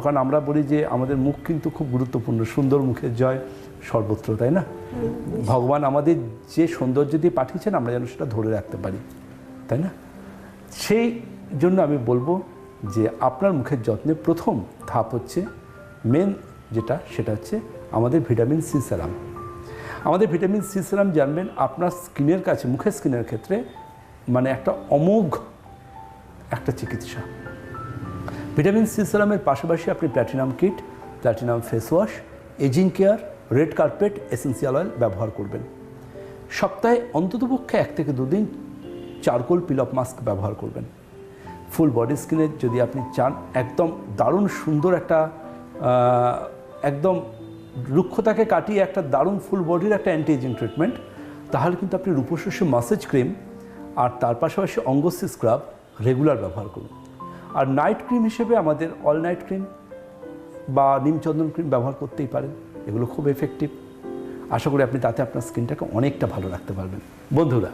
কারণ আমরা বলি যে আমাদের মুখ কিন্তু খুব গুরুত্বপূর্ণ, সুন্দর মুখের জয় সর্বত্র, তাই না? ভগবান আমাদের যে সৌন্দর্য দিয়ে পাঠিয়েছেন আমরা যেন সেটা ধরে রাখতে পারি, তাই না? সেই জন্য আমি বলবো যে আপনার মুখের যত্নে প্রথম ধাপ হচ্ছে সেটা হচ্ছে আমাদের ভিটামিন সি সেরাম। আমাদের ভিটামিন সি সেরাম জানবেন আপনার স্কিনের কাছে, মুখের স্কিনের ক্ষেত্রে মানে একটা অমোঘ একটা চিকিৎসা। ভিটামিন সি সেরামের পাশাপাশি আপনি platinum kit, platinum face wash, ageing care, red carpet, essential oil ব্যবহার করবেন। সপ্তাহে অন্ততপক্ষে 1 থেকে 2 দিন চারকোল পিল অফ মাস্ক ব্যবহার করবেন। ফুল বডি স্কিনে যদি আপনি চান একদম দারুণ সুন্দর একটা একদম রুক্ষতাকে কাটিয়ে একটা দারুণ ফুল বডির একটা অ্যান্টি এজিং ট্রিটমেন্ট, তাহলে কিন্তু আপনি রূপশস্য মাসাজ ক্রিম আর তার পাশাপাশি অঙ্গসি স্ক্রাব রেগুলার ব্যবহার করুন। আর নাইট ক্রিম হিসেবে আমাদের অল নাইট ক্রিম বা নিমচন্দন ক্রিম ব্যবহার করতেই পারেন। এগুলো খুব এফেক্টিভ। আশা করি আপনি তাতে আপনার স্কিনটাকে অনেকটা ভালো রাখতে পারবেন। বন্ধুরা,